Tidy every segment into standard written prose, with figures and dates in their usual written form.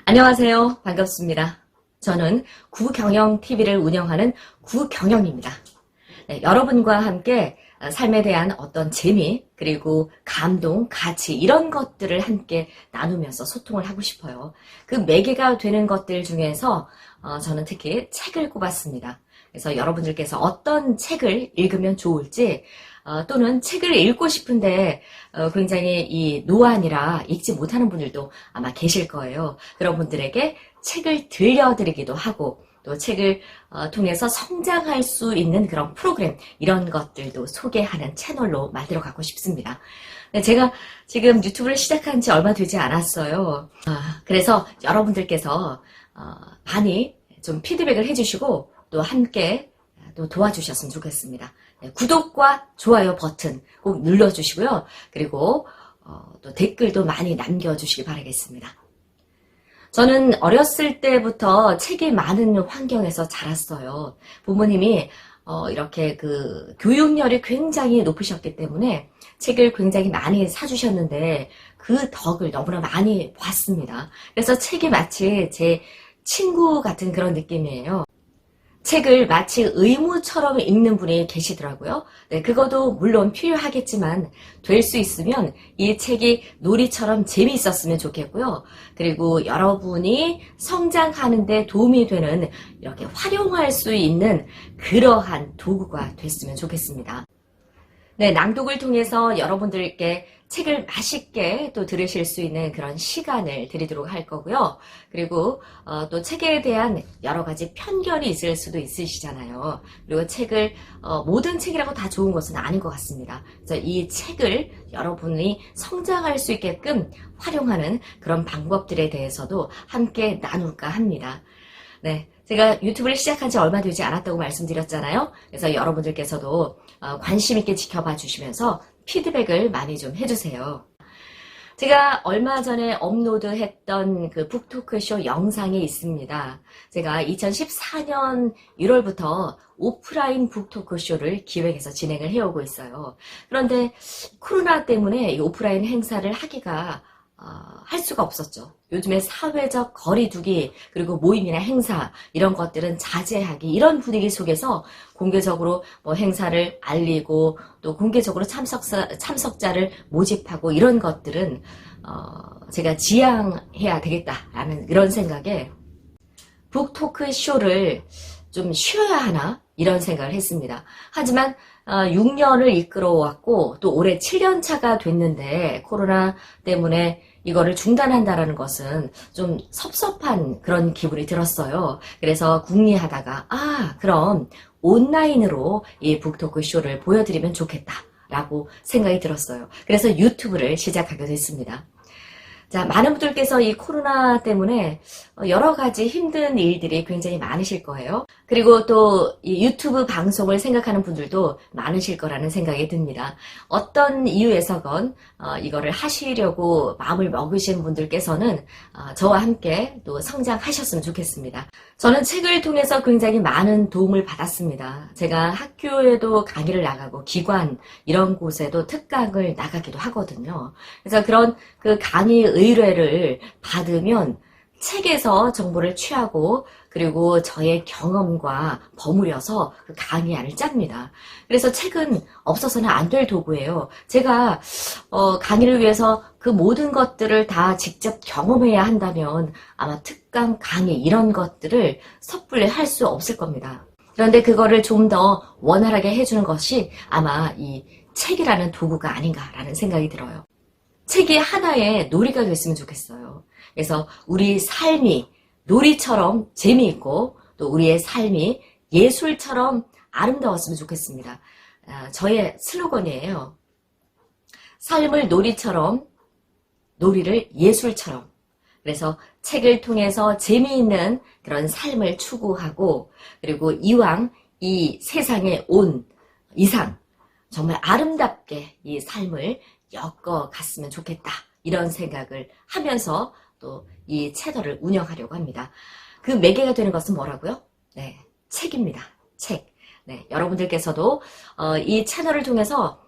안녕하세요. 반갑습니다. 저는 구경영TV를 운영하는 구경영입니다. 네, 여러분과 함께 삶에 대한 어떤 재미, 그리고 감동, 가치 이런 것들을 함께 나누면서 소통을 하고 싶어요. 그 매개가 되는 것들 중에서 저는 특히 책을 꼽았습니다. 그래서 여러분들께서 어떤 책을 읽으면 좋을지 또는 책을 읽고 싶은데 굉장히 이 노안이라 읽지 못하는 분들도 아마 계실 거예요. 그런 분들에게 책을 들려드리기도 하고 또 책을 통해서 성장할 수 있는 그런 프로그램 이런 것들도 소개하는 채널로 만들어가고 싶습니다. 네, 제가 지금 유튜브를 시작한 지 얼마 되지 않았어요. 그래서 여러분들께서 많이 좀 피드백을 해주시고 또 함께 또 도와주셨으면 좋겠습니다. 네, 구독과 좋아요 버튼 꼭 눌러주시고요. 그리고 또 댓글도 많이 남겨주시기 바라겠습니다. 저는 어렸을 때부터 책이 많은 환경에서 자랐어요. 부모님이 이렇게 그 교육열이 굉장히 높으셨기 때문에 책을 굉장히 많이 사주셨는데 그 덕을 너무나 많이 봤습니다. 그래서 책이 마치 제 친구 같은 그런 느낌이에요. 책을 마치 의무처럼 읽는 분이 계시더라고요. 네, 그것도 물론 필요하겠지만 될 수 있으면 이 책이 놀이처럼 재미있었으면 좋겠고요. 그리고 여러분이 성장하는 데 도움이 되는 이렇게 활용할 수 있는 그러한 도구가 됐으면 좋겠습니다. 네, 낭독을 통해서 여러분들께 책을 맛있게 또 들으실 수 있는 그런 시간을 드리도록 할 거고요. 그리고 또 책에 대한 여러 가지 편견이 있을 수도 있으시잖아요. 그리고 책을 모든 책이라고 다 좋은 것은 아닌 것 같습니다. 그래서 이 책을 여러분이 성장할 수 있게끔 활용하는 그런 방법들에 대해서도 함께 나눌까 합니다. 네, 제가 유튜브를 시작한 지 얼마 되지 않았다고 말씀드렸잖아요. 그래서 여러분들께서도 관심 있게 지켜봐 주시면서 피드백을 많이 좀 해주세요. 제가 얼마 전에 업로드했던 그 북토크쇼 영상이 있습니다. 제가 2014년 1월부터 오프라인 북토크쇼를 기획해서 진행을 해오고 있어요. 그런데 코로나 때문에 이 오프라인 행사를 하기가 할 수가 없었죠. 요즘에 사회적 거리두기 그리고 모임이나 행사 이런 것들은 자제하기 이런 분위기 속에서 공개적으로 뭐 행사를 알리고 또 공개적으로 참석자를 모집하고 이런 것들은 제가 지양해야 되겠다라는 이런 생각에 북토크 쇼를 좀 쉬어야 하나 이런 생각을 했습니다. 하지만 6년을 이끌어왔고 또 올해 7년 차가 됐는데 코로나 때문에 이거를 중단한다라는 것은 좀 섭섭한 그런 기분이 들었어요. 그래서 궁리하다가 그럼 온라인으로 이 북토크 쇼를 보여드리면 좋겠다라고 생각이 들었어요. 그래서 유튜브를 시작하게 됐습니다. 자, 많은 분들께서 이 코로나 때문에 여러 가지 힘든 일들이 굉장히 많으실 거예요. 그리고 또 이 유튜브 방송을 생각하는 분들도 많으실 거라는 생각이 듭니다. 어떤 이유에서건 이거를 하시려고 마음을 먹으신 분들께서는 저와 함께 또 성장하셨으면 좋겠습니다. 저는 책을 통해서 굉장히 많은 도움을 받았습니다. 제가 학교에도 강의를 나가고 기관 이런 곳에도 특강을 나가기도 하거든요. 그래서 그런 그 강의 의뢰를 받으면 책에서 정보를 취하고 그리고 저의 경험과 버무려서 그 강의안을 짭니다. 그래서 책은 없어서는 안 될 도구예요. 제가 강의를 위해서 그 모든 것들을 다 직접 경험해야 한다면 아마 특강, 강의 이런 것들을 섣불리 할 수 없을 겁니다. 그런데 그거를 좀 더 원활하게 해주는 것이 아마 이 책이라는 도구가 아닌가라는 생각이 들어요. 책이 하나의 놀이가 됐으면 좋겠어요. 그래서 우리 삶이 놀이처럼 재미있고 또 우리의 삶이 예술처럼 아름다웠으면 좋겠습니다. 저의 슬로건이에요. 삶을 놀이처럼, 놀이를 예술처럼. 그래서 책을 통해서 재미있는 그런 삶을 추구하고 그리고 이왕 이 세상에 온 이상 정말 아름답게 이 삶을 엮어갔으면 좋겠다. 이런 생각을 하면서 또 이 채널을 운영하려고 합니다. 그 매개가 되는 것은 뭐라고요? 네, 책입니다. 책. 네, 여러분들께서도 이 채널을 통해서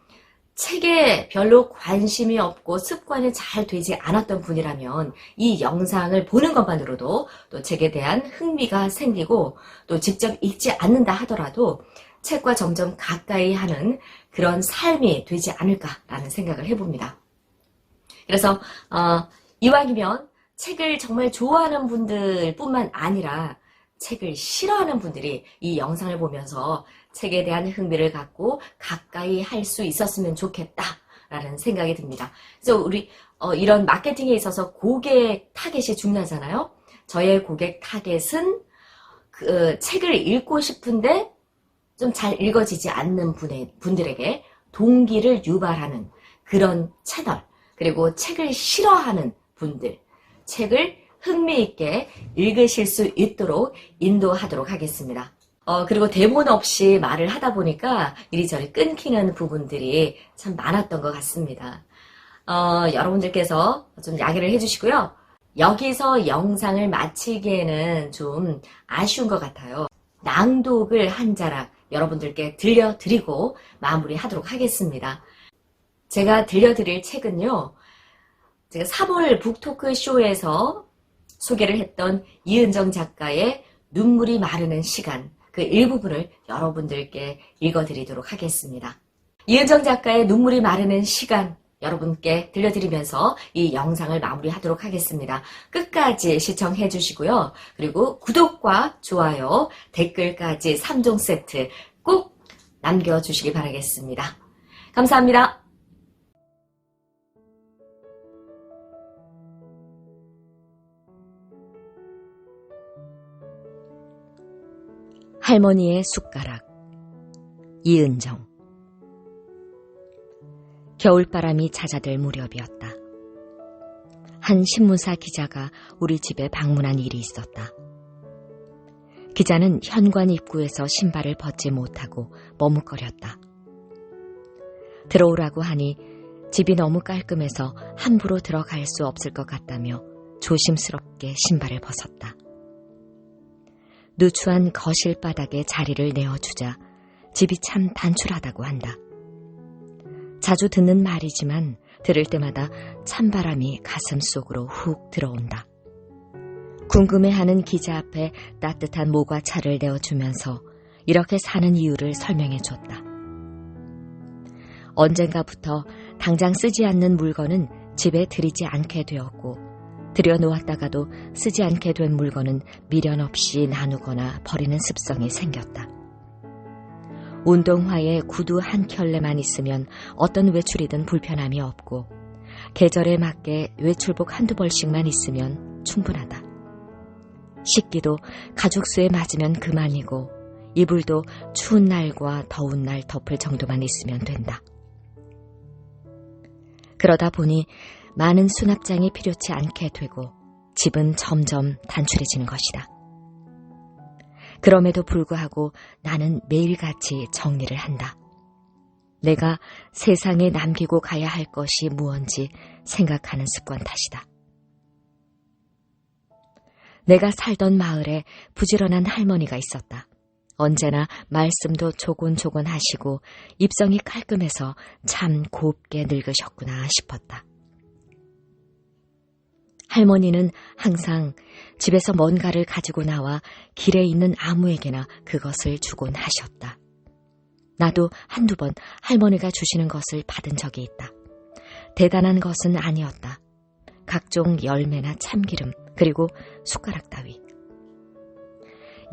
책에 별로 관심이 없고 습관이 잘 되지 않았던 분이라면 이 영상을 보는 것만으로도 또 책에 대한 흥미가 생기고 또 직접 읽지 않는다 하더라도 책과 점점 가까이 하는 그런 삶이 되지 않을까라는 생각을 해봅니다. 그래서 이왕이면 책을 정말 좋아하는 분들 뿐만 아니라 책을 싫어하는 분들이 이 영상을 보면서 책에 대한 흥미를 갖고 가까이 할 수 있었으면 좋겠다라는 생각이 듭니다. 그래서 우리 이런 마케팅에 있어서 고객 타겟이 중요하잖아요. 저의 고객 타겟은 그 책을 읽고 싶은데 좀 잘 읽어지지 않는 분들에게 동기를 유발하는 그런 채널, 그리고 책을 싫어하는 분들, 책을 흥미있게 읽으실 수 있도록 인도하도록 하겠습니다. 그리고 대본 없이 말을 하다 보니까 이리저리 끊기는 부분들이 참 많았던 것 같습니다. 여러분들께서 좀 양해를 해주시고요. 여기서 영상을 마치기에는 좀 아쉬운 것 같아요. 낭독을 한 자락 여러분들께 들려드리고 마무리하도록 하겠습니다. 제가 들려드릴 책은요, 제가 3월 북토크 쇼에서 소개를 했던 이은정 작가의 눈물이 마르는 시간, 그 일부분을 여러분들께 읽어드리도록 하겠습니다. 이은정 작가의 눈물이 마르는 시간 여러분께 들려드리면서 이 영상을 마무리하도록 하겠습니다. 끝까지 시청해 주시고요. 그리고 구독과 좋아요, 댓글까지 3종 세트 꼭 남겨주시기 바라겠습니다. 감사합니다. 할머니의 숟가락. 이은정. 겨울바람이 잦아들 무렵이었다. 한 신문사 기자가 우리 집에 방문한 일이 있었다. 기자는 현관 입구에서 신발을 벗지 못하고 머뭇거렸다. 들어오라고 하니 집이 너무 깔끔해서 함부로 들어갈 수 없을 것 같다며 조심스럽게 신발을 벗었다. 누추한 거실 바닥에 자리를 내어주자 집이 참 단출하다고 한다. 자주 듣는 말이지만 들을 때마다 찬바람이 가슴 속으로 훅 들어온다. 궁금해하는 기자 앞에 따뜻한 모과차를 내어주면서 이렇게 사는 이유를 설명해줬다. 언젠가부터 당장 쓰지 않는 물건은 집에 들이지 않게 되었고, 들여놓았다가도 쓰지 않게 된 물건은 미련 없이 나누거나 버리는 습성이 생겼다. 운동화에 구두 한 켤레만 있으면 어떤 외출이든 불편함이 없고, 계절에 맞게 외출복 한두 벌씩만 있으면 충분하다. 식기도 가죽수에 맞으면 그만이고, 이불도 추운 날과 더운 날 덮을 정도만 있으면 된다. 그러다 보니 많은 수납장이 필요치 않게 되고 집은 점점 단출해지는 것이다. 그럼에도 불구하고 나는 매일같이 정리를 한다. 내가 세상에 남기고 가야 할 것이 무언지 생각하는 습관 탓이다. 내가 살던 마을에 부지런한 할머니가 있었다. 언제나 말씀도 조곤조곤 하시고 입성이 깔끔해서 참 곱게 늙으셨구나 싶었다. 할머니는 항상 집에서 뭔가를 가지고 나와 길에 있는 아무에게나 그것을 주곤 하셨다. 나도 한두 번 할머니가 주시는 것을 받은 적이 있다. 대단한 것은 아니었다. 각종 열매나 참기름, 그리고 숟가락 따위.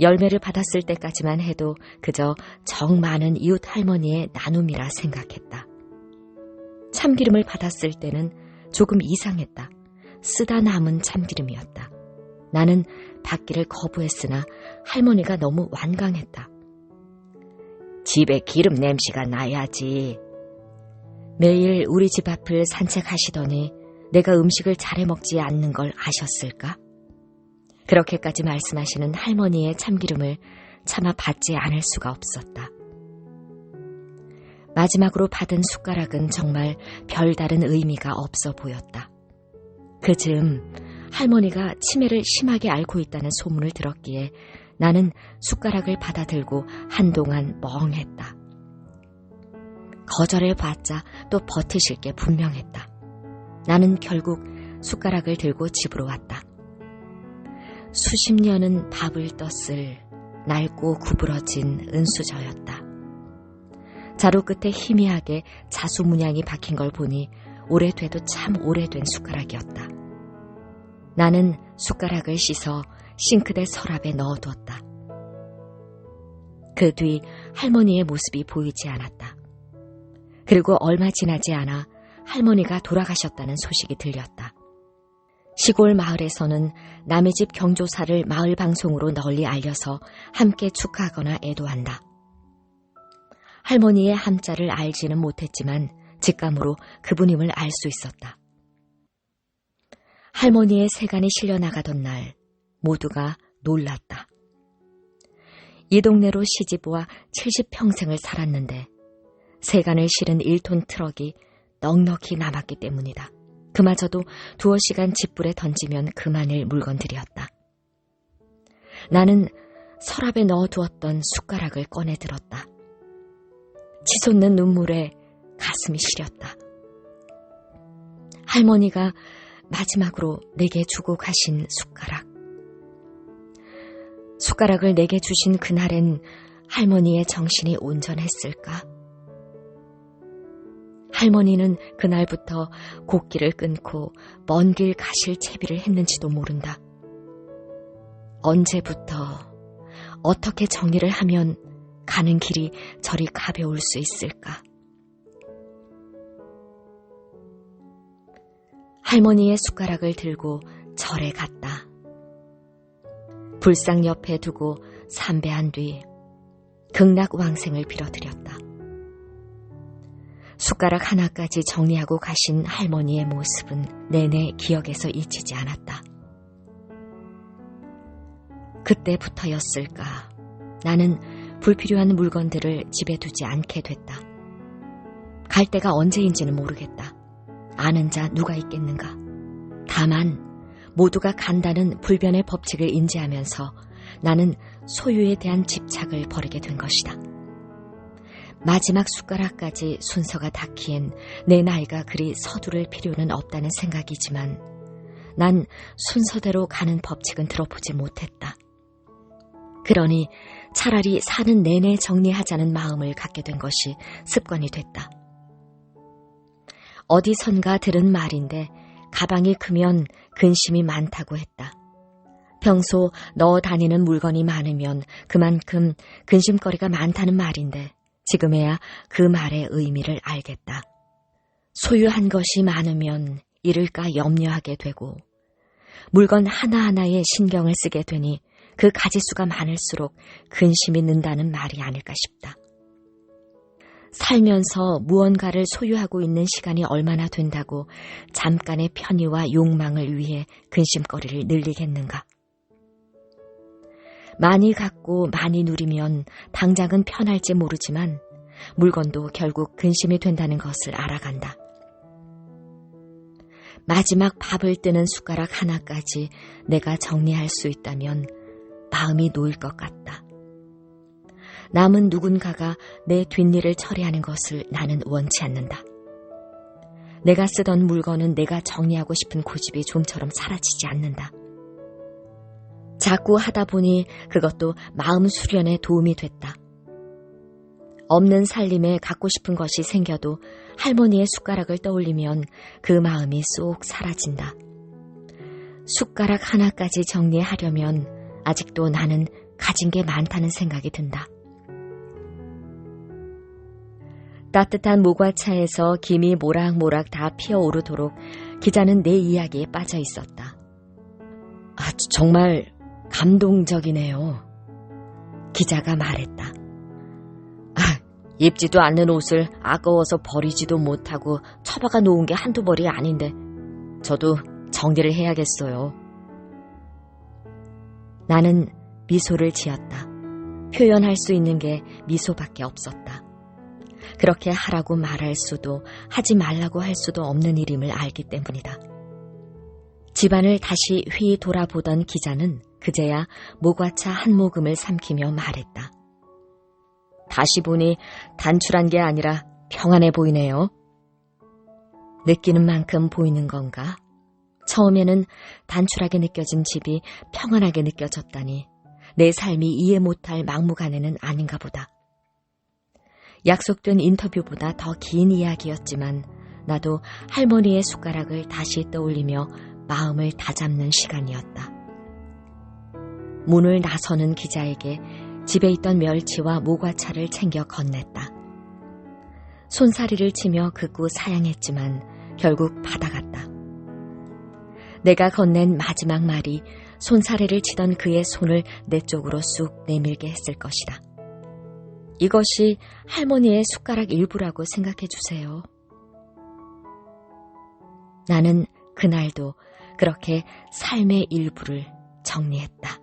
열매를 받았을 때까지만 해도 그저 정 많은 이웃 할머니의 나눔이라 생각했다. 참기름을 받았을 때는 조금 이상했다. 쓰다 남은 참기름이었다. 나는 받기를 거부했으나 할머니가 너무 완강했다. 집에 기름 냄새가 나야지. 매일 우리 집 앞을 산책하시더니 내가 음식을 잘해 먹지 않는 걸 아셨을까? 그렇게까지 말씀하시는 할머니의 참기름을 차마 받지 않을 수가 없었다. 마지막으로 받은 숟가락은 정말 별다른 의미가 없어 보였다. 그 즈음 할머니가 치매를 심하게 앓고 있다는 소문을 들었기에 나는 숟가락을 받아들고 한동안 멍했다. 거절해봤자 또 버티실 게 분명했다. 나는 결국 숟가락을 들고 집으로 왔다. 수십 년은 밥을 떴을 낡고 구부러진 은수저였다. 자루 끝에 희미하게 자수문양이 박힌 걸 보니 오래돼도 참 오래된 숟가락이었다. 나는 숟가락을 씻어 싱크대 서랍에 넣어두었다. 그 뒤 할머니의 모습이 보이지 않았다. 그리고 얼마 지나지 않아 할머니가 돌아가셨다는 소식이 들렸다. 시골 마을에서는 남의 집 경조사를 마을 방송으로 널리 알려서 함께 축하하거나 애도한다. 할머니의 함자를 알지는 못했지만 직감으로 그분임을 알 수 있었다. 할머니의 세간이 실려나가던 날 모두가 놀랐다. 이 동네로 시집와 70평생을 살았는데 세간을 실은 1톤 트럭이 넉넉히 남았기 때문이다. 그마저도 두어 시간 집불에 던지면 그만일 물건들이었다. 나는 서랍에 넣어두었던 숟가락을 꺼내 들었다. 치솟는 눈물에 가슴이 시렸다. 할머니가 마지막으로 내게 주고 가신 숟가락. 숟가락을 내게 주신 그날엔 할머니의 정신이 온전했을까? 할머니는 그날부터 곡기를 끊고 먼 길 가실 채비를 했는지도 모른다. 언제부터 어떻게 정리를 하면 가는 길이 저리 가벼울 수 있을까? 할머니의 숟가락을 들고 절에 갔다. 불상 옆에 두고 삼배한 뒤 극락왕생을 빌어드렸다. 숟가락 하나까지 정리하고 가신 할머니의 모습은 내내 기억에서 잊히지 않았다. 그때부터였을까 나는 불필요한 물건들을 집에 두지 않게 됐다. 갈 때가 언제인지는 모르겠다. 아는 자 누가 있겠는가. 다만 모두가 간다는 불변의 법칙을 인지하면서 나는 소유에 대한 집착을 버리게 된 것이다. 마지막 숟가락까지 순서가 닿기엔 내 나이가 그리 서두를 필요는 없다는 생각이지만 난 순서대로 가는 법칙은 들어보지 못했다. 그러니 차라리 사는 내내 정리하자는 마음을 갖게 된 것이 습관이 됐다. 어디선가 들은 말인데 가방이 크면 근심이 많다고 했다. 평소 넣어 다니는 물건이 많으면 그만큼 근심거리가 많다는 말인데 지금에야 그 말의 의미를 알겠다. 소유한 것이 많으면 잃을까 염려하게 되고 물건 하나하나에 신경을 쓰게 되니 그 가지수가 많을수록 근심이 는다는 말이 아닐까 싶다. 살면서 무언가를 소유하고 있는 시간이 얼마나 된다고 잠깐의 편의와 욕망을 위해 근심거리를 늘리겠는가? 많이 갖고 많이 누리면 당장은 편할지 모르지만 물건도 결국 근심이 된다는 것을 알아간다. 마지막 밥을 뜨는 숟가락 하나까지 내가 정리할 수 있다면 마음이 놓일 것 같다. 남은 누군가가 내 뒷일을 처리하는 것을 나는 원치 않는다. 내가 쓰던 물건은 내가 정리하고 싶은 고집이 좀처럼 사라지지 않는다. 자꾸 하다 보니 그것도 마음 수련에 도움이 됐다. 없는 살림에 갖고 싶은 것이 생겨도 할머니의 숟가락을 떠올리면 그 마음이 쏙 사라진다. 숟가락 하나까지 정리하려면 아직도 나는 가진 게 많다는 생각이 든다. 따뜻한 모과차에서 김이 모락모락 다 피어오르도록 기자는 내 이야기에 빠져 있었다. 정말 감동적이네요. 기자가 말했다. 입지도 않는 옷을 아까워서 버리지도 못하고 처박아 놓은 게 한두 벌이 아닌데 저도 정리를 해야겠어요. 나는 미소를 지었다. 표현할 수 있는 게 미소밖에 없었다. 그렇게 하라고 말할 수도 하지 말라고 할 수도 없는 일임을 알기 때문이다. 집안을 다시 휘 돌아보던 기자는 그제야 모과차 한 모금을 삼키며 말했다. 다시 보니 단출한 게 아니라 평안해 보이네요. 느끼는 만큼 보이는 건가? 처음에는 단출하게 느껴진 집이 평안하게 느껴졌다니 내 삶이 이해 못할 막무가내는 아닌가 보다. 약속된 인터뷰보다 더 긴 이야기였지만 나도 할머니의 숟가락을 다시 떠올리며 마음을 다잡는 시간이었다. 문을 나서는 기자에게 집에 있던 멸치와 모과차를 챙겨 건넸다. 손사리를 치며 극구 사양했지만 결국 받아갔다. 내가 건넨 마지막 말이 손사래를 치던 그의 손을 내 쪽으로 쑥 내밀게 했을 것이다. 이것이 할머니의 숟가락 일부라고 생각해 주세요. 나는 그날도 그렇게 삶의 일부를 정리했다.